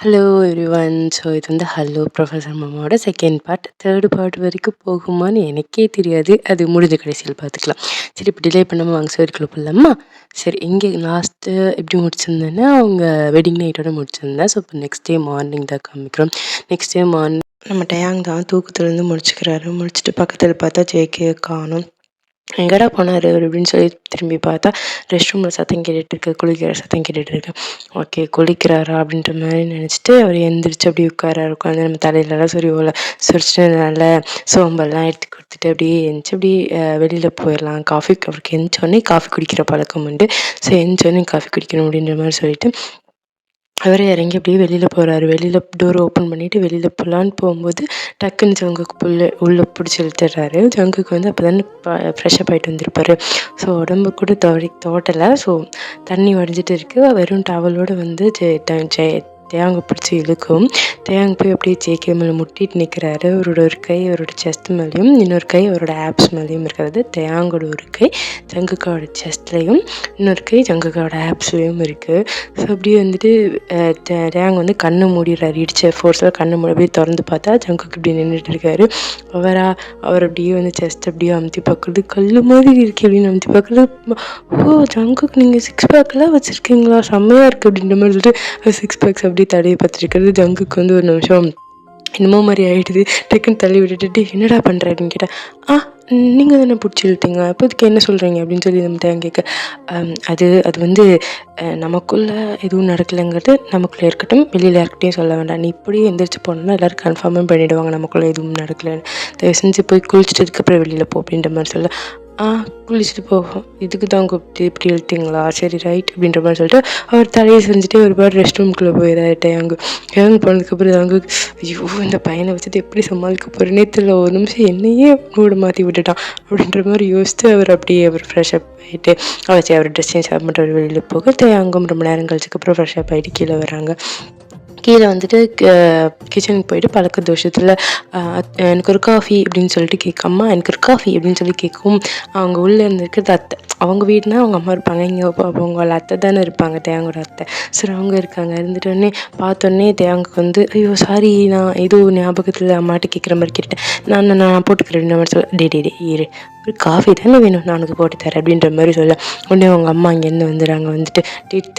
Hello everyone. So இது வந்து hello professor மாமாவோட செகண்ட் பார்ட். தேர்டு பார்ட் வரைக்கும் போகுமான்னு எனக்கே தெரியாது. அது முடிஞ்ச கடைசியில் பார்த்துக்கலாம். சரி, இப்போ டிலே பண்ணாமல் வாங்க ஸ்டோரிக்குள்ள போகலாமா? சரி, இங்கே லாஸ்ட்டு எப்படி முடிச்சிருந்தேன்னா, அவங்க வெட்டிங் நைட்டோட முடிச்சிருந்தேன். ஸோ இப்போ நெக்ஸ்ட் டே மார்னிங் தான் காமிக்கிறோம். நெக்ஸ்ட் டே மார்னிங் நம்ம டயாங் தான் தூக்கத்துலேருந்து முடிச்சுக்கிறாரு. முடிச்சுட்டு பக்கத்தில் பார்த்தா ஜேகே காணோம். எங்கடா போனார் அவர் அப்படின்னு சொல்லி திரும்பி பார்த்தா ரெஸ்ட் ரூமில் சத்தம் கேட்டுட்டு இருக்கு, குளிக்கிற சத்தம் கேட்டுட்டு இருக்கு. ஓகே, குளிக்கிறாரா அப்படின்ற மாதிரி நினச்சிட்டு அவர் எந்திரிச்சு அப்படி உட்காராரு. உட்காந்து நம்ம தலையிலலாம் சொரிச்சிட்டு நல்ல சோம்பெல்லாம் எடுத்து கொடுத்துட்டு அப்படியே எந்திரிச்சு அப்படியே வெளியில் போயிடலாம். அவருக்கு எந்திரிச்சோடனே காஃபி குடிக்கிற பழக்கம் உண்டு. ஸோ எந்திரிச்சோடனே காஃபி குடிக்கணும் அப்படின்ற மாதிரி சொல்லிட்டு அவரே இறங்கி அப்படியே வெளியில் போகிறாரு. வெளியில் டோர் ஓப்பன் பண்ணிவிட்டு வெளியில் போகலான்னு போகும்போது டக்குன்னு ஜங்குக்கு உள்ளே பிடிச்சி இழுத்துடுறாரு. ஜங்குக்கு வந்து அப்போ தானே ஃப்ரெஷ்அப் ஆகிட்டு வந்திருப்பாரு. ஸோ உடம்பு கூட தோட்டலை. ஸோ தண்ணி வடிஞ்சிட்டு இருக்குது. வெறும் டவலோடு வந்து தேயாங்க பிடிச்சி இழுக்கும். தேயாங்க போய் அப்படியே ஜேகே மேலே முட்டிட்டு நிற்கிறாரு. அவரோட ஒரு கை அவரோட செஸ்ட் மேலேயும் இன்னொரு கை அவரோட ஆப்ஸ் மேலேயும் இருக்கிறது. தேயாங்கோட ஒரு கை ஜங்குக்காவோட செஸ்ட்லேயும் இன்னொரு கை ஜங்குக்காவோட ஆப்ஸ்லேயும் இருக்குது. ஸோ அப்படியே வந்துட்டு தேயாங்க வந்து கண்ணை மூடிடுறாரு. இடிச்ச ஃபோர்ஸில் கண்ணை மூடி அப்படியே திறந்து பார்த்தா ஜங்குக்கு இப்படி நின்றுட்டு இருக்காரு. அவர் அப்படியே வந்து செஸ்ட் அப்படியே அமுத்தி பார்க்குறது. கல் மாதிரி இருக்கு அப்படின்னு அமுத்தி பார்க்குறது. ஓ, ஜங்குக்கு நீங்கள் சிக்ஸ் பேக்கெலாம் வச்சுருக்கீங்களா, செம்மையாக இருக்குது அப்படின்ற மாதிரி சொல்லிட்டு சிக்ஸ் பேக்ஸ் அப்படியே தடையை பார்த்துருக்கிறது. ஜங்குக்கு வந்து ஒரு நிமிஷம் என்னமோ மாதிரி ஆகிடுது. டக்குன்னு தள்ளி விட்டுட்டு என்னடா பண்ணுறாருன்னு கேட்டால், நீங்கள் தானே பிடிச்சி இழுத்தீங்க, அப்போதுக்கு என்ன சொல்கிறீங்க அப்படின்னு சொல்லி நம்ம தேங்க கேட்க, அது வந்து நமக்குள்ளே எதுவும் நடக்கலைங்கிறது நமக்குள்ளே இருக்கட்டும், வெளியில் யார்கிட்டையும் சொல்ல வேண்டாம். நீ இப்படியே எந்திரிச்சு போனோன்னா எல்லோரும் கன்ஃபார்மாக பண்ணிவிடுவாங்க நமக்குள்ளே எதுவும் நடக்கலைன்னு. தயவு செஞ்சு போய் குளிச்சுட்டதுக்கப்புறம் வெளியில் போ அப்படின்ற மாதிரி சொல்ல, குளிச்சுட்டு போகும், இதுக்கு தான் கூப்பிட்டு இப்படி இழுத்தீங்களா, சரி ரைட் அப்படின்ற மாதிரி சொல்லிட்டு அவர் தலையை செஞ்சுட்டு ஒரு பாடு ரெஸ்ட் ரூம்குள்ளே போயிடாரு. இறங்கி போனதுக்கப்புறம் அங்கே ஐயோ, இந்த பையனை வச்சுட்டு எப்படி சமாளிக்க போகிறேன்னே தெரியல, ஒரு நிமிஷம் என்னையே மூட மாற்றி விட்டுட்டான் அப்படின்ற மாதிரி யோசித்து அவர் ஃப்ரெஷ்அப் ஆகிட்டு அவர் ட்ரெஸ் சேஞ்ச் பண்ணுற வெளியில் போக தேங்கும் ரொம்ப நேரம் கழிச்சதுக்கப்புறம் ஃப்ரெஷ்அப் ஆகிட்டு கீழே வராங்க. கீழே வந்துட்டு கிச்சனுக்கு போயிட்டு பழக்க தோஷத்தில் எனக்கு ஒரு காஃபி அப்படின்னு சொல்லிட்டு கேட்காம எனக்கு ஒரு காஃபி அப்படின்னு சொல்லி கேட்கவும் அவங்க உள்ளே இருந்துருக்குறது அத்தை. அவங்க வீடுனா அவங்க அம்மா இருப்பாங்க, இங்கே அவங்கள அத்தை தானே இருப்பாங்க, தேங்கோட அத்தை. சரி, அவங்க இருக்காங்க. இருந்துட்டோடனே பார்த்தோன்னே தேங்காக்கு வந்து ஐயோ சாரி, நான் ஏதோ ஞாபகத்தில் அம்மாட்ட கேட்குற மாதிரி கேட்டேன், நான் போட்டுக்கிறேன் மாதிரி சொல்ல, டே இரு, ஒரு காஃபி தானே வேணும், நான் உனக்கு போட்டு தரேன் அப்படின்ற மாதிரி சொல்ல, உடனே அவங்க அம்மா இங்கேருந்து வந்துடுறாங்க. வந்துட்டு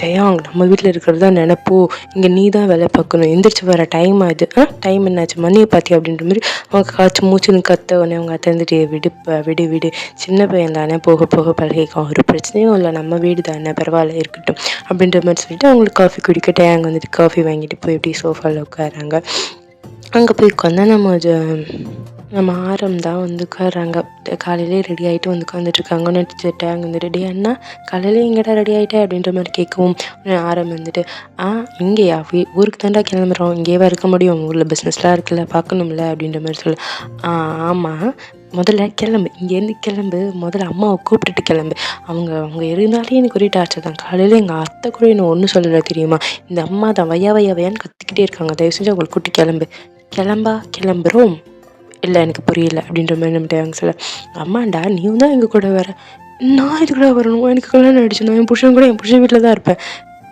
தேயாங்க நம்ம வீட்டில் இருக்கிறது தான் நினைப்போ, இங்கே நீ தான் வேலை பார்க்கணும், எந்திரிச்சு வர டைம் ஆகுது, டைம் என்னாச்சு, மணியை பார்த்தி அப்படின்ற மாதிரி அவங்க காய்ச்சி மூச்சுன்னு கத்த. உடனே அவங்க அத்தந்துட்டு விடு சின்ன பையன் தானே, போக போக பழகிக்கும், ஒரு பிரச்சனையும் இல்லை, நம்ம வீடு தானே, பரவாயில்ல இருக்கட்டும் அப்படின்ற மாதிரி சொல்லிட்டு அவங்களுக்கு காஃபி குடிக்க தேயாங்க வந்துட்டு காஃபி வாங்கிட்டு போய் எப்படி சோஃபாவில் உட்காராங்க. அங்கே போய் உட்காந்தா நம்ம ஆரம் தான் வந்து உட்காடுறாங்க. காலையிலே ரெடி ஆகிட்டு வந்து உட்காந்துட்ருக்காங்கன்னு வச்சுட்டு அங்கே வந்துட்டு டே அண்ணா காலையிலே எங்கடா ரெடி ஆகிட்டேன் அப்படின்ற மாதிரி கேட்கவும் ஆரம் வந்துட்டு இங்கேயா ஊருக்கு தாண்டா கிளம்புறோம், இங்கேயே இருக்க முடியும், ஊரில் பிஸ்னஸ்லாம் இருக்குல்ல பார்க்கணும்ல அப்படின்ற மாதிரி சொல்ல, ஆமாம் முதல்ல கிளம்பு, இங்கேருந்து கிளம்பு, முதல்ல அம்மாவை கூப்பிட்டுட்டு கிளம்பு, அவங்க இருந்தாலே எனக்கு ஒரே டார்ச்சர் தான். காலையில் எங்கள் அத்தை கூட என்ன ஒன்றும் சொல்லலை தெரியுமா, இந்த அம்மா தான் வையான்னு கத்திக்கிட்டே இருக்காங்க, தயவு செஞ்சு அவங்களை கூட்டி கிளம்புறோம், இல்லை எனக்கு புரியல அப்படின்ற மாதிரி நம்மகிட்ட அவங்க சொல்ல, அம்மாண்டா நீயும் தான் எங்கள் கூட வர, நான் இது கூட வரணும், எனக்கு கல்யாணம் ஆகிடுச்சு, நான் என் புருஷன் வீட்டில் தான் இருப்பேன்.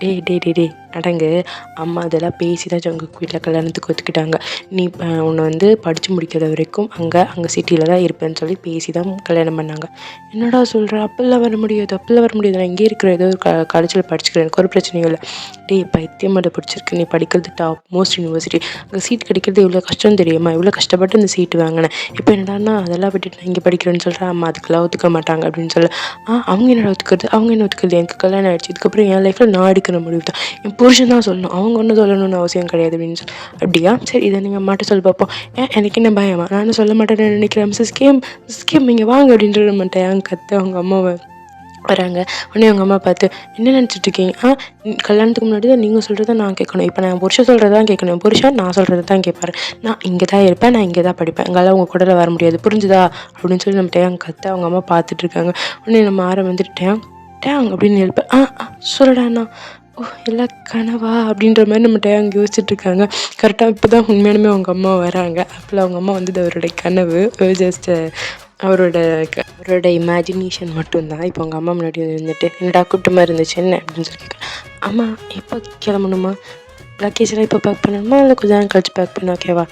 டே அடங்கு, அம்மா அதெல்லாம் பேசி தான் ஜங்குக்கு வீட்டில் கல்யாணத்துக்கு ஒத்துக்கிட்டாங்க. நீ உன்னை வந்து படித்து முடிக்கிற வரைக்கும் அங்கே சிட்டியில் தான் இருப்பேன்னு சொல்லி பேசி தான் கல்யாணம் பண்ணாங்க. என்னடா சொல்கிற, அப்பெல்லாம் வர முடியாது, நான் இங்கே இருக்கிற ஏதோ ஒரு காலேஜில் படிச்சுக்கிறேன், எனக்கு ஒரு பிரச்சனையும் இல்லை. பைத்தியம் அதை பிடிச்சிருக்கு, நீ படிக்கிறது டாப் மோஸ்ட் யூனிவர்சிட்டி, அங்கே சீட் கிடைக்கிறது எவ்வளோ கஷ்டம் தெரியுமா, இவ்வளோ கஷ்டப்பட்டு இந்த சீட்டு வாங்கினேன், இப்போ என்னடான்னா அதெல்லாம் விட்டுட்டு நான் இங்கே படிக்கிறேன்னு சொல்கிறேன், அம்மா அதுக்கெல்லாம் ஒத்துக்க மாட்டாங்க அப்படின்னு சொல்ல, அவங்க என்ன ஒத்துக்கிறது, எனக்கு கல்யாணம் ஆகிடுச்சு, இதுக்கப்புறம் என் லைஃப்பில் நான் எடுக்கிற முடிவு தான், என் புருஷன் தான் சொல்லணும், அவங்க ஒன்றும் சொல்லணும்னு அவசியம் கிடையாது அப்படின்னு சொல்லி, அப்படியா சரி இதை நீங்கள் அம்மாட்ட சொல்லி பார்ப்போம், எனக்கு என்ன பயமா, நானும் சொல்ல மாட்டேன்னு நினைக்கிறேன், மிஸ்ஸஸ் கேம் நீங்கள் வாங்க அப்படின்ற மாட்டேன். அவங்க கற்று அவங்க அம்மாவை வராங்க. உடனே அவங்க அம்மா பார்த்து என்ன நினச்சிட்ருக்கீங்க, கல்யாணத்துக்கு முன்னாடி தான் நீங்கள் சொல்கிறத நான் கேட்கணும், இப்போ நான் என் புருஷன் சொல்கிறது தான் கேட்கணும், என் புருஷன் நான் சொல்கிறது தான் கேட்பாரு, நான் இங்கே தான் இருப்பேன், நான் இங்கே தான் படிப்பேன், எங்களால் உங்கள் கூட வர முடியாது, புரிஞ்சுதா அப்படின்னு சொல்லி நம்ம டேங் கற்று அவங்க அம்மா பார்த்துட்ருக்காங்க. உடனே நம்ம வந்துட்டு டேங் அப்படின்னு எழுப்பேன், சொல்லடாண்ணா, ஓ எல்லாம் கனவா அப்படின்ற மாதிரி நம்ம அங்கே யோசிச்சுட்ருக்காங்க. கரெக்டாக இப்போ தான் உண்மையானுமே அவங்க அம்மா வராங்க. அப்போல்லாம் அவங்க அம்மா வந்து அவருடைய கனவு ஜஸ்ட்டு அவரோட இமேஜினேஷன் மட்டும்தான். இப்போ அவங்க அம்மா முன்னாடி வந்துட்டு என்னடா கூட்டமாக இருந்துச்சு என்ன அப்படின்னு சொல்லி கேட்குறேன். அம்மா எப்போ கிளம்பணுமா, லக்கேஜ்லாம் இப்போ பேக் பண்ணணுமா இல்லை கொஞ்ச நேரம் கழிச்சு பேக் பண்ண ஓகேவா?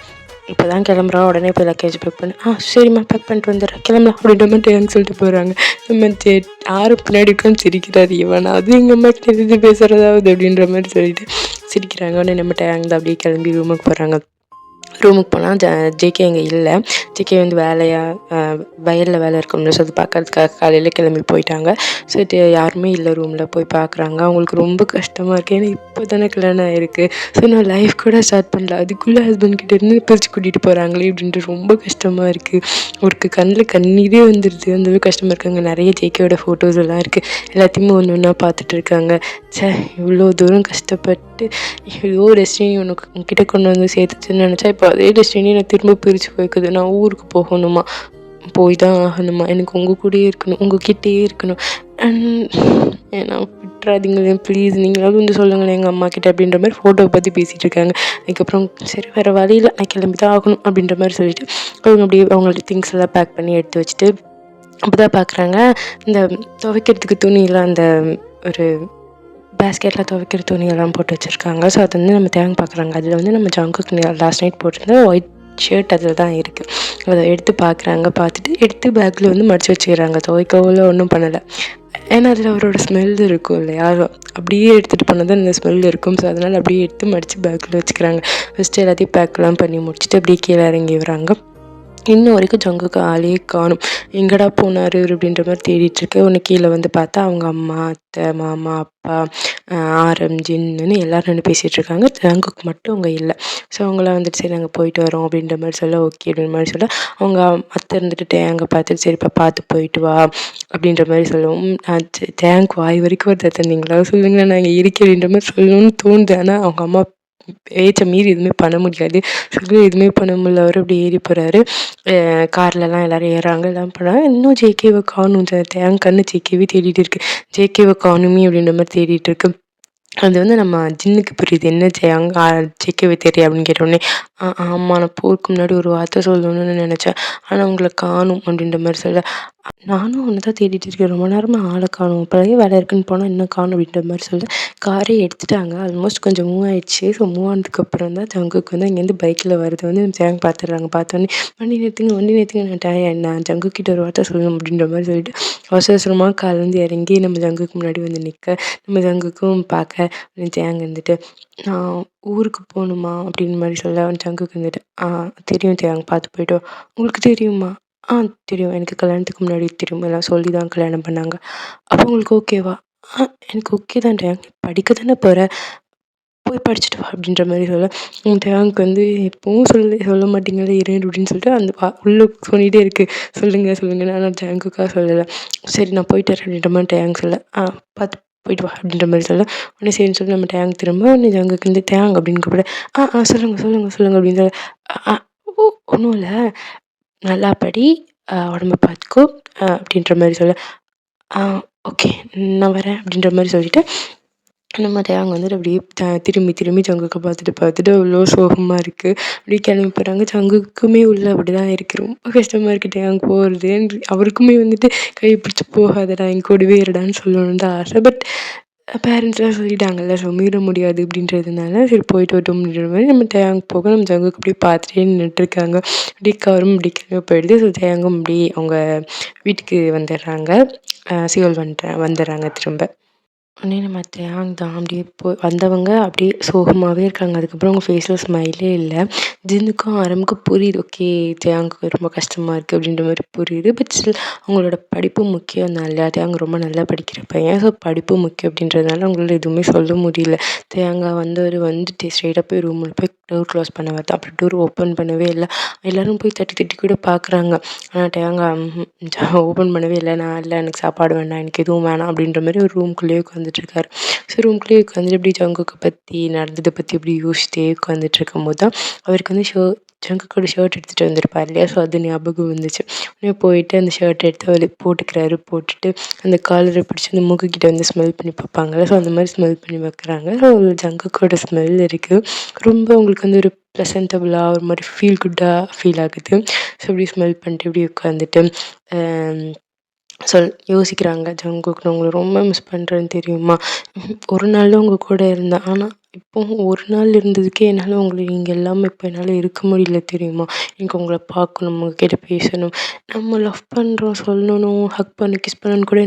இப்போ தான் கிளம்புறோம், உடனே போய் லக்கேஜ் பேக் பண்ணு. சரிம்மா பேக் பண்ணிட்டு வந்துடுறேன், கிளம்பலாம் அப்படின்ற மாதிரி எனக்கு சொல்லிட்டு போகிறாங்க. நம்ம யாரு பின்னாடி உட்காந்து சிரிக்கிறாரு இவனா, அது எங்கள் அம்மா கிட்ட எதிர்த்து பேசுகிறதாவது அப்படின்ற மாதிரி சொல்லிட்டு சிரிக்கிறாங்க. உடனே நம்ம டேங்க் தான் அப்படியே கிளம்பி ரூமுக்கு போகிறாங்க. ரூமுக்கு போனால் ஜேகே அங்கே இல்லை. ஜேகே வந்து வயலில் வேலை இருக்கும்னு சொல்லி பார்க்கறதுக்காக காலையில் கிளம்பி போயிட்டாங்க. ஸோ யாருமே இல்லை ரூமில். போய் பார்க்குறாங்க. அவங்களுக்கு ரொம்ப கஷ்டமாக இருக்குது. ஏன்னா இப்போ தானே கல்யாணம் ஆகிருக்கு. ஸோ நான் லைஃப் கூட ஸ்டார்ட் பண்ணல, அதுக்குள்ளே ஹஸ்பண்ட் கிட்டேருந்து பிரித்து கூட்டிகிட்டு போகிறாங்களே அப்படின்ட்டு ரொம்ப கஷ்டமாக இருக்குது. அவருக்கு கண்ணில் கண்ணீரே வந்துடுது, அந்தளவுக்கு கஷ்டமாக இருக்காங்க. நிறைய ஜேகேயோட ஃபோட்டோஸ் எல்லாம் இருக்குது. எல்லாத்தையுமே ஒன்று ஒன்றா பார்த்துட்டு இருக்காங்க. இவ்வளோ தூரம் கஷ்டப்பட்டு ஏதோ டெஸ்டினி உனக்கு உங்ககிட்ட கொண்டு வந்து சேர்த்துச்சுன்னு நினச்சா, இப்போ அதே டெஸ்டினி நான் திரும்ப பிரித்து போய்க்குது. நான் ஊருக்கு போகணுமா, போய் தான் ஆகணுமா, எனக்கு உங்கள் கூடயே இருக்கணும், உங்கள் கிட்டேயே இருக்கணும். ஏன்னா விட்டுறாதீங்களே ப்ளீஸ், நீங்களாவது வந்து சொல்லுங்களேன் எங்கள் அம்மா கிட்ட அப்படின்ற மாதிரி ஃபோட்டோவை பற்றி பேசிகிட்டு இருக்காங்க. அதுக்கப்புறம் சரி வேறு வழியில் நான் கிளம்பி தான் ஆகணும் அப்படின்ற மாதிரி சொல்லிவிட்டு அவங்க அப்படியே அவங்களோட திங்ஸ் எல்லாம் பேக் பண்ணி எடுத்து வச்சுட்டு அப்போ தான் பார்க்குறாங்க, இந்த துவைக்கிறதுக்கு துணியெல்லாம் அந்த ஒரு பேஸ்கெட்டில் துவைக்கிற துணியெல்லாம் போட்டு வச்சுருக்காங்க. ஸோ அது வந்து நம்ம தேங்க பார்க்குறாங்க. அதில் வந்து நம்ம ஜங்குக்கு லாஸ்ட் நைட் போட்டிருந்த ஒயிட் ஷர்ட் அதில் தான் இருக்குது. அதை எடுத்து பார்க்குறாங்க. பார்த்துட்டு எடுத்து பேக்கில் வந்து மடித்து வச்சுக்கிறாங்க. துவைக்கவோ ஒன்றும் பண்ணலை. ஏன்னா அதில் அவரோட ஸ்மெல் இருக்கும் இல்லையா, அப்படியே எடுத்துகிட்டு போனால் தான் இந்த ஸ்மெல் இருக்கும். ஸோ அதனால் அப்படியே எடுத்து மடித்து பேக்கில் வச்சுக்கிறாங்க. ஃபஸ்ட்டு எல்லாத்தையும் பேக்கெலாம் பண்ணி முடிச்சுட்டு அப்படியே கீழே இறங்கி வராங்க. இன்னும் வரைக்கும் ஜங்குக்கு ஆளே காணும். எங்கடா போனார் அப்படின்ற மாதிரி தேடிட்டுருக்கு. ஒன்று கீழே வந்து பார்த்தா அவங்க அம்மா, அத்தை, மாமா, அப்பா, ஆரம், ஜின்னு எல்லோரும் நின்று பேசிகிட்ருக்காங்க. ஜங்குக்கு மட்டும் அவங்க இல்லை. ஸோ அவங்களாம் வந்துட்டு சரி நாங்கள் போயிட்டு வரோம் அப்படின்ற மாதிரி சொல்ல ஓகே அப்படின்ற மாதிரி சொல்ல அவங்க அத்தை இருந்துட்டு டேங்கை பார்த்துட்டு சரிப்பா பார்த்து போயிட்டு வா அப்படின்ற மாதிரி சொல்லவும் டேங்க் வாய் வரைக்கும் ஒரு தந்தீங்களா சொல்லுங்களேன் நாங்கள் இருக்கேன் அப்படின்ற மாதிரி சொல்லணும்னு தோணுது. ஆனால் அவங்க அம்மா பேச்சை மீறி எதுவுமே பண்ண முடியாது. சொல்லி எதுவுமே பண்ண முடியல. அவர் அப்படி ஏறி போகிறாரு. கார்லலாம் எல்லோரும் ஏறுறாங்க, எல்லாம் பண்ணாங்க. இன்னும் ஜேகேவை காணும். தேங்க கண்ணு ஜேகேவே தேடிட்டு இருக்கு. ஜேகேவை காணுமே அப்படின்ற மாதிரி தேடிட்டு இருக்கு. அது வந்து நம்ம ஜின்னுக்கு புரியுது என்ன ஜேகேவை தெரியும் அப்படின்னு கேட்டோடனே ஆமாம் நான் போருக்கு முன்னாடி ஒரு வார்த்தை சொல்லணும்னு நினச்சேன், ஆனால் உங்களை காணும் அப்படின்ற மாதிரி சொல்ல நானும் ஒன்று தான் தேடிட்டு இருக்கேன், ரொம்ப நேரமாக ஆளை காணும், பழைய வேலை இருக்குன்னு போனால் இன்னும் காணும் அப்படின்ற மாதிரி சொல்ல காரே எடுத்துட்டாங்க. ஆல்மோஸ்ட் கொஞ்சம் மூவ் ஆயிடுச்சு. ஸோ மூவ் ஆனதுக்கப்புறம் தான் ஜங்குக்கு வந்து இங்கேருந்து பைக்கில் வருது வந்து தேங்க பார்த்துடுறாங்க. பார்த்தோன்னே வண்டி நிறுத்துங்க நான் ஜங்கு கிட்ட ஒரு வார்த்தை சொல்லணும் அப்படின்ற மாதிரி சொல்லிட்டு அவசர அவசரமாக காலேருந்து இறங்கி நம்ம ஜங்குக்கு முன்னாடி வந்து நிற்க நம்ம ஜங்குக்கும் பார்க்க தேங்க இருந்துட்டு நான் ஊருக்கு போகணுமா அப்படின்னு மாதிரி சொல்ல ஜங்குக்கு இருந்துட்டு தெரியும் தேங்க பார்த்து போய்ட்டு உங்களுக்கு தெரியுமா? தெரியும், எனக்கு கல்யாணத்துக்கு முன்னாடி தெரியும், எல்லாம் சொல்லி தான் கல்யாணம் பண்ணாங்க. அப்போ உங்களுக்கு ஓகேவா? எனக்கு ஓகே தான் டேங், படிக்க தானே போகிற, போய் படிச்சுட்டு வா அப்படின்ற மாதிரி சொல்ல டேங்க் வந்து எப்பவும் சொல்ல மாட்டீங்களே இரண்டு அப்படின்னு சொல்லிட்டு அந்த உள்ளே சொல்லிகிட்டே இருக்குது சொல்லுங்கள் ஆனால் டேங்குக்காக சொல்லலை. சரி நான் போயிட்டு வரேன் அப்படின்ற மாதிரி டேங்க் சொல்ல பார்த்து போயிட்டு வா அப்படின்ற மாதிரி சொல்ல உடனே சரின்னு சொல்லி நம்ம டேங்க் திரும்ப உடனே ஜங்குக்கு வந்து தேங் அப்படின்னு கூப்பிட சொல்லுங்கள் அப்படின்னு சொல்ல ஒன்றும் இல்லை, நல்லா படி, உடம்ப பார்த்துக்கோ அப்படின்ற மாதிரி சொல்ல ஓகே நான் வரேன் அப்படின்ற மாதிரி சொல்லிவிட்டு நம்ம தேங்க வந்துட்டு அப்படியே திரும்பி ஜங்குக்கு பார்த்துட்டு அவ்வளோ சோகமாக இருக்குது. அப்படியே கிளம்பி போகிறாங்க. ஜங்குக்குமே உள்ள அப்படி தான் இருக்குது, ரொம்ப கஷ்டமாக இருக்குது தேங்க போகிறது. அவருக்குமே வந்துட்டு கை பிடிச்சி போகாதடா என் கூடவே இருடான்னு சொல்லணுன்னு தான் ஆசை. பட் பேரண்ட்ஸ்லாம் சொல்லிட்டாங்கல்ல, ஸோ மீற முடியாது அப்படின்றதுனால சரி போயிட்டு வரட்டும் அப்படின்ற மாதிரி நம்ம தேங்க போக நம்ம ஜங்குக்கு அப்படியே பார்த்துட்டே நின்றுட்டுருக்காங்க. அப்படியே கவரும் அப்படி கிளம்பி போயிடுது. ஸோ தேங்கும் அப்படியே அவங்க வீட்டுக்கு வந்துடுறாங்க. சியோல் வந்துடுறாங்க திரும்ப. உடனே நம்ம தேங் தான் அப்படியே வந்தவங்க அப்படியே சோகமாகவே இருக்காங்க. அதுக்கப்புறம் அவங்க ஃபேஸில் ஸ்மைலே இல்லை. ஜின்னுக்கும் ஆரமுக்கும் புரியுது, ஓகே தேங்க்கு ரொம்ப கஷ்டமாக இருக்குது அப்படின்ற மாதிரி புரியுது. பட் ஸ்டில் அவங்களோட படிப்பு முக்கியம் தான் இல்லையா, தேங்க ரொம்ப நல்லா படிக்கிற பையன். ஸோ படிப்பு முக்கியம் அப்படின்றதுனால அவங்களால எதுவுமே சொல்ல முடியல. தேங்காய் வந்துட்டு ஸ்ட்ரெயிட்டாக போய் ரூமில் போய் டோர் க்ளோஸ் பண்ண வருது. அப்புறம் டோர் ஓப்பன் பண்ணவே இல்லை. எல்லோரும் போய் தட்டி கூட பார்க்குறாங்க. ஆனால் தேங்காய் ஓப்பன் பண்ணவே இல்லை. நான் இல்லை, எனக்கு சாப்பாடு வேண்டாம், எனக்கு எதுவும் வேணாம் அப்படின்ற மாதிரி ஒரு ரூம்குள்ளேயே உட்காந்துட்ருக்காரு. ஸோ ரூம்குள்ளேயே உட்காந்துட்டு இப்படி ஜங்குக்கு பற்றி நடந்ததை பற்றி இப்படி யோசிச்சிட்டே உட்காந்துட்டு இருக்கும்போது தான் அவருக்கு வந்து ஜங்குக்கோட ஷர்ட் எடுத்துகிட்டு வந்திருப்பார் இல்லையா, ஸோ அது ஞாபகம் வந்துச்சு. உடனே போயிட்டு அந்த ஷர்ட் எடுத்து அவர் போட்டுக்கிறாரு. போட்டுட்டு அந்த காலரை பிடிச்சி அந்த மூக்குக்கிட்ட வந்து ஸ்மெல் பண்ணி பார்ப்பாங்கள்ல, ஸோ அந்த மாதிரி ஸ்மெல் பண்ணி வைக்கிறாங்க. ஸோ ஜங்குக்கோட ஸ்மெல் இருக்குது. ரொம்ப அவங்களுக்கு வந்து ஒரு ப்ளசன்டபுளாக ஒரு மாதிரி ஃபீல் குட்டாக ஃபீல் ஆகுது. ஸோ இப்படி ஸ்மெல் பண்ணிட்டு இப்படி உட்காந்துட்டு யோசிக்கிறாங்க. ஜங்குக் நான் உங்கள ரொம்ப மிஸ் பண்ணுறேன்னு தெரியுமா? ஒரு நாள் தான் உங்க கூட இருந்தேன். ஆனா இப்போ ஒரு நாள் இருந்ததுக்கே என்னால உங்கள நீங்க இல்லாம இப்போ என்னால இருக்க முடியல தெரியுமா? எனக்கு உங்கள பார்க்கணும், உங்ககிட்ட பேசணும். நம்ம லவ் பண்ணுறோம் சொல்லணும், ஹக் பண்ணணும், கிஸ் பண்ணணும்னு கூட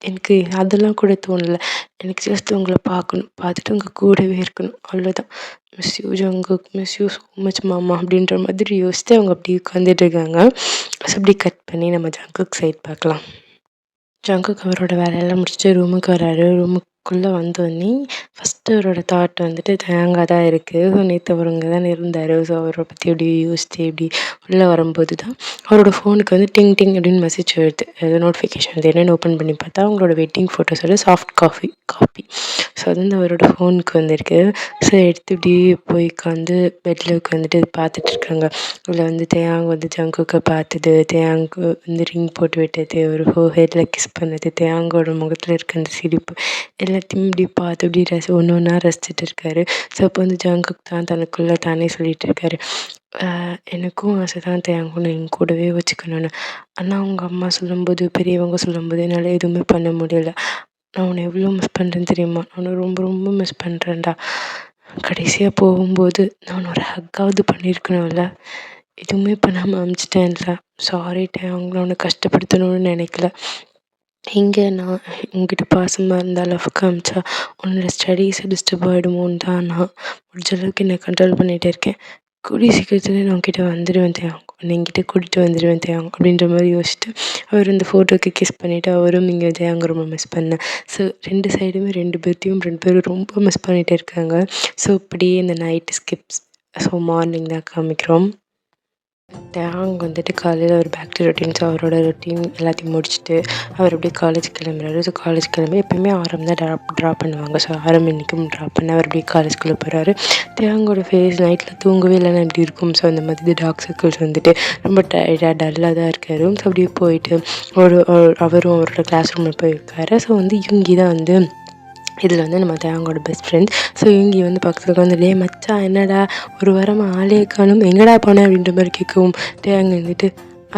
எனக்கு அதெல்லாம் கூட தோணல. எனக்கு ஜஸ்ட் உங்கள பார்க்கணும். பார்த்துட்டு உங்க கூடவே இருக்கணும். அவ்வளோதான். Miss you Jungkook, miss you so much மாமா அப்படின்ற மாதிரி யோசிச்சுட்டு அவங்க அப்படியே உட்காந்துட்டு இருக்காங்க. ஸோ அப்படி கட் பண்ணி நம்ம ஜங்குக் சைட் பார்க்கலாம். ஜங்குக் அவரோட வேலையெல்லாம் முடிச்சுட்டு ரூமுக்கு வராரு. ரூமுக்குள்ளே வந்தோடனே ஃபஸ்ட்டு அவரோட தாட் வந்துட்டு தேங்காய் தான் இருக்குது. ஸோ நேற்று அவர் இங்கே தானே இருந்தார். ஸோ அவரை பற்றி எப்படி யோசிச்சு இப்படி உள்ளே வரும்போது தான் அவரோட ஃபோனுக்கு வந்து டிங் டிங் அப்படின்னு மெசேஜ் வருது. ஏதோ நோட்டிஃபிகேஷன் வருது. என்னென்னு ஓப்பன் பண்ணி பார்த்தா அவங்களோட வெட்டிங் ஃபோட்டோஸோட சாஃப்ட் காப்பி. ஸோ அது வந்து அவரோட ஃபோனுக்கு வந்திருக்கு. ஸோ எடுத்து இப்படியே போய் உட்காந்து பெட்டில் உட்காந்துட்டு பார்த்துட்ருக்காங்க. அதில் வந்து தேயாங் வந்து ஜங்குக்கை பார்த்தது, தேயாங்க்கு வந்து ரிங் போட்டு விட்டது, ஒரு ஃபோர்ஹெட்டில் கிஸ் பண்ணது, தேயாங்கோட முகத்தில் இருக்க அந்த சிரிப்பு எல்லாத்தையும் இப்படி பார்த்து இப்படி ஒன்று ஒன்றா ரசிச்சுட்டு இருக்காரு. ஸோ அப்போ வந்து ஜங்குக் தான் தனக்குள்ளே தானே சொல்லிட்டு இருக்காரு, எனக்கும் ஆசை தான் தேயாங் ஒன்று என் கூடவே வச்சுக்கணும்னு. ஆனால் அவங்க அம்மா சொல்லும்போது, பெரியவங்க சொல்லும்போது என்னால் எதுவுமே பண்ண முடியல. நான் உன்னை எவ்வளோ மிஸ் பண்ணுறேன்னு தெரியுமா? நான் உன்னை ரொம்ப ரொம்ப மிஸ் பண்ணுறேன்டா. கடைசியாக போகும்போது நான் ஒரு ஹக்காவது பண்ணியிருக்கணும்ல, எதுவுமே பண்ணாமல் அமுச்சிட்டேன்ல. சாரி தேயாங், நான் உன்னை கஷ்டப்படுத்தணும்னு நினைக்கல. இங்கே நான் உங்ககிட்ட பாசமாக இருந்தால் லவ் காமிச்சா உன்னோட ஸ்டடீஸை டிஸ்டர்ப் ஆகிடுமோன்னு தான் நான் முடிஞ்ச அளவுக்கு என்னை கண்ட்ரோல் பண்ணிகிட்டே இருக்கேன். கூடிய சீக்கிரத்தில் நான் உங்ககிட்ட வந்துடுவேன் தேயாங், உன்னை என்கிட்ட கூட்டிகிட்டு வந்துடுவேன் தேயாங் அப்படின்ற மாதிரி யோசிச்சுட்டு அவர் இந்த ஃபோட்டோக்கு கிஸ் பண்ணிவிட்டு அவரும் இங்கே தேயாங்க ரொம்ப மிஸ் பண்ணேன். ஸோ 2 சைடுமே 2 பேரும் ரொம்ப மிஸ் பண்ணிகிட்டே இருக்காங்க. ஸோ இப்படியே இந்த நைட்டு ஸ்கிப்ஸ். ஸோ மார்னிங் தான் காமிக்கிறோம். தேயாங் வந்துட்டு காலையில் ஒரு பேக் டு ரொட்டீன். ஸோ அவரோட ரொட்டீன் எல்லாத்தையும் முடிச்சுட்டு அவர் அப்படியே காலேஜ் கிளம்புறாரு. ஸோ காலேஜ் கிளம்பி எப்பயுமே ஆரம் தான் ட்ராப் பண்ணுவாங்க. ஸோ ஆரம் இன்றைக்கும் ட்ராப் பண்ண அவர் அப்படியே காலேஜ்குள்ளே போகிறாரு. தேயாங்கோட ஃபேஸ் நைட்டில் தூங்கவே இல்லைன்னா எப்படி இருக்கும்? ஸோ அந்த மாதிரி டார்க் சர்க்கிள்ஸ் வந்துட்டு ரொம்ப டயர்டாக டல்லாக தான் இருக்காரு. ஸோ அப்படியே போயிட்டு அவரும் அவரோட கிளாஸ் ரூமில் போயிருக்காரு. ஸோ வந்து யுங்கி தான் வந்து இதில் வந்து நம்ம தேயாங்கோட பெஸ்ட் ஃப்ரெண்ட். ஸோ இவங்க வந்து பக்கத்தில் உட்காந்து மச்சான் என்னடா ஒரு வாரமாக ஆளே காணும், எங்கடா போனேன் அப்படின்ற மாதிரி கேட்கவும் தேயாங்க வந்துட்டு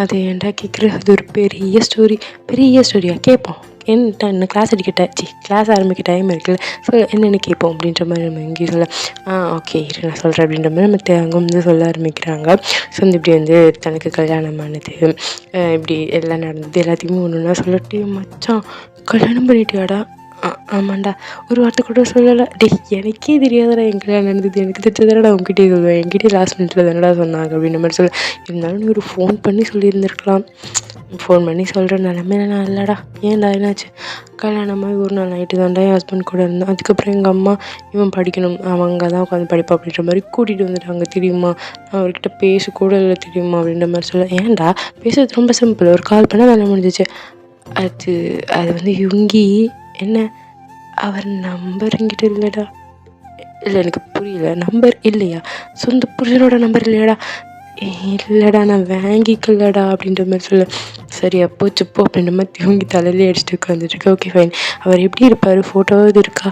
அதை ஏன்டா கேட்குற, அது ஒரு பெரிய ஸ்டோரியா கேட்போம், என்ன கிளாஸ் ஆரம்பிக்க டைம் இருக்குல்ல, ஸோ என்னென்னு கேட்போம் அப்படின்ற மாதிரி நம்ம இங்கேயும் சொல்ல ஓகே இரு நான் சொல்கிறேன் அப்படின்ற மாதிரி நம்ம தேயாங்க வந்து சொல்ல ஆரம்பிக்கிறாங்க. ஸோ வந்து இப்படி வந்து தனக்கு கல்யாணமானது இப்படி எல்லாம் நடந்தது எல்லாத்தையுமே ஒன்று ஒன்றா சொல்லட்டு, மச்சான் கல்யாணம் பண்ணிட்டியாடா? ஆமாண்டா, ஒரு வார்த்தை கூட சொல்லலை. எனக்கே தெரியாதடா என் கல்யாணம் நடந்தது, எனக்கு தெரிஞ்சதானடா உங்ககிட்டே சொல்லுவேன், என்கிட்டே லாஸ்ட் மினிட்ல தானடா சொன்னாங்க அப்படின்ற மாதிரி சொல்ல. இருந்தாலும் நீ ஒரு ஃபோன் பண்ணி சொல்லியிருந்துருக்கலாம். ஃபோன் பண்ணி சொல்கிற நிலமையில நான் இல்லைடா. ஏன்டா என்னாச்சு? கல்யாணமாக ஒரு நாள் நைட்டு தான்டா என் ஹஸ்பண்ட் கூட இருந்தேன். அதுக்கப்புறம் எங்கள் அம்மா இவன் படிக்கணும், அவன் அங்கே தான் உட்காந்து படிப்பா அப்படின்ற மாதிரி கூட்டிகிட்டு வந்துட்டாங்க தெரியுமா? நான் அவர்கிட்ட பேசக்கூட இல்லை தெரியுமா அப்படின்ற மாதிரி சொல்ல. ஏன்டா பேசுறது ரொம்ப சிம்பிள், ஒரு கால் பண்ணால் வேலை முடிஞ்சிச்சு. அது வந்து யுங்கி என்ன அவர் நம்பர் என்கிட்ட இல்லைடா. இல்லை எனக்கு புரியல, நம்பர் இல்லையா? சொந்த புருஷனோட நம்பர் இல்லையாடா? இல்லைடா நான் வாங்கிக்கலடா அப்படின்ற மாதிரி சொல்ல. சரி அப்போ சுப்போ அப்படின்ற மாதிரி யுங்கி தலையிலே அடிச்சுட்டு உட்காந்துருக்கு. ஓகே ஃபைன், அவர் எப்படி இருப்பார், ஃபோட்டோவாவது இருக்கா?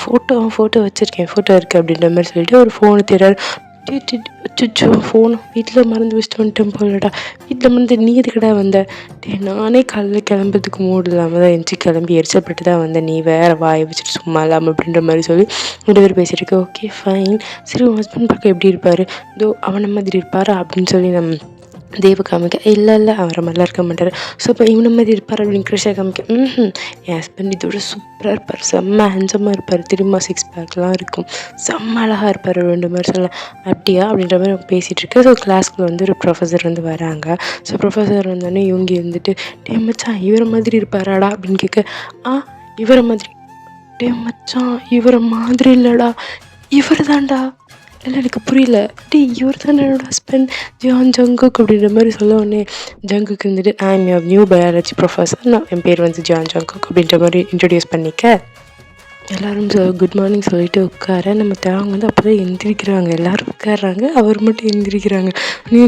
ஃபோட்டோ வச்சுருக்கேன், ஃபோட்டோ இருக்குது அப்படின்ற மாதிரி சொல்லிட்டு ஒரு ஃபோனு தேடுறாரு. அச்சோ ஃபோன் வீட்டில் மறந்து வச்சுட்டு வந்துட்டேன் போலடா. வீட்டில் மறந்து நீ எதுக்கடா வந்த? நானே காலையில் கிளம்புறதுக்கு மூடு இல்லாமல் தான் எந்திரிச்சு கிளம்பி எரிச்சல்பட்டு தான் வந்தேன், நீ வேறு வாயை வச்சுட்டு சும்மா இல்லாமல் அப்படின்ற மாதிரி சொல்லி 2 பேர் பேசிகிட்டு ஓகே ஃபைன். சரி உன் ஹஸ்பண்ட் பார்க்க எப்படி இருப்பார்? இதோ அவனை மாதிரி இருப்பாரா அப்படின்னு சொல்லி நம்ம தேவ காமிக்க. இல்லை அவரை மாதிரிலாம் இருக்க மாட்டார். ஸோ இப்போ இவனை மாதிரி இருப்பார் அப்படின்னு கிருஷா காமிக்க. என் ஹஸ்பண்ட் இதோட சூப்பராக இருப்பார், செம்ம ஹேண்ட்ஸமாக இருப்பார் தெரியுமா, 6 பேக்லாம் இருக்கும், செம்ம அழகாக இருப்பார் 2 மாதிரி சொல்ல. அப்படியா அப்படின்ற மாதிரி அவங்க பேசிகிட்டு இருக்கு. ஸோ கிளாஸ்க்குள்ள வந்து ஒரு ப்ரொஃபஸர் வந்து வராங்க. ஸோ ப்ரொஃபஸர் வந்தோடனே இவங்க வந்துட்டு மச்சான் இவரை மாதிரி இருப்பாராடா அப்படின்னு கேட்க. இவரை மாதிரி, மச்சான் இவரை மாதிரி இல்லைடா, இவர் தான்டா. இல்லை எனக்கு புரியல, இவர் தான் என்னோட ஹஸ்பண்ட் ஜங்குக் அப்படின்ற மாதிரி சொல்ல. உடனே ஜங்குக்கு இருந்துட்டு I am your new biology professor, நான் என் பேர் வந்து ஜங்குக் அப்படின்ற மாதிரி இன்ட்ரடியூஸ் பண்ணிக்க. எல்லோரும் குட் மார்னிங் சொல்லிட்டு உட்கார. நம்ம தேவங்க வந்து அப்போ தான் எந்திரிக்கிறாங்க. எல்லோரும் உட்காடுறாங்க, அவர் மட்டும் எந்திரிக்கிறாங்க. நீ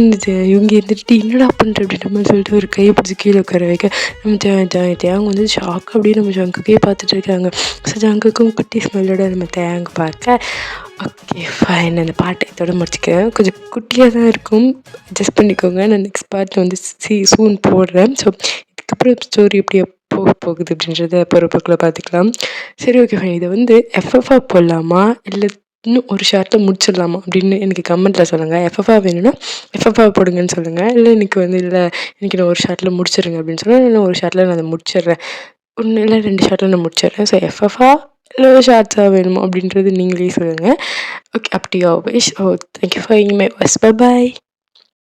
இவங்க எந்திரிட்டு என்னடா பண்ணுற அப்படின்ற மாதிரி சொல்லிட்டு ஒரு கையை பிடிச்சி கீழே உட்கார வைக்க. நம்ம தேவங்க வந்து ஷாக் அப்படியே நம்ம ஜங்குக்கே பார்த்துட்டு இருக்காங்க. ஸோ ஜங்குக்கும் குட்டி ஸ்மெல்லோட நம்ம தேவங்க பார்க்க. ஓகே ஃபைன், அந்த பாட்டை இதோட முடிச்சுக்கிறேன். கொஞ்சம் குட்டியாக தான் இருக்கும், அட்ஜஸ்ட் பண்ணிக்கோங்க. நான் நெக்ஸ்ட் பார்ட்டில் வந்து சூன் போடுறேன். ஸோ அதுக்கப்புறம் ஸ்டோரி எப்படி போக போகுது அப்படின்றத பொறுப்புக்குள்ளே பார்த்துக்கலாம். சரி ஓகே ஃபைன். இதை வந்து எஃப்எஃப்ஆ போடலாமா இல்லை இன்னும் ஒரு ஷார்ட்டில் முடிச்சிடலாமா அப்படின்னு எனக்கு கமெண்ட்டில் சொல்லுங்கள். எஃப்எஃப்ஆ வேணும்னா எஃப்எஃப்ஆ போடுங்கன்னு சொல்லுங்கள். இல்லை எனக்கு வந்து இல்லை எனக்கு நான் ஒரு ஷார்ட்டில் முடிச்சிடுங்க அப்படின்னு சொன்னால் இல்லை ஒரு ஷார்ட்டில் நான் அதை முடிச்சிடுறேன். 1 இல்லை 2 ஷார்ட்டில் நான் முடிச்சிடுறேன். ஸோ எஃப்எஃப்ஆ இல்லை ஷார்ட்ஸாக வேணுமா அப்படின்றது நீங்களே சொல்லுங்கள். Okay, up to your wish. Thank you for my voice. Bye bye.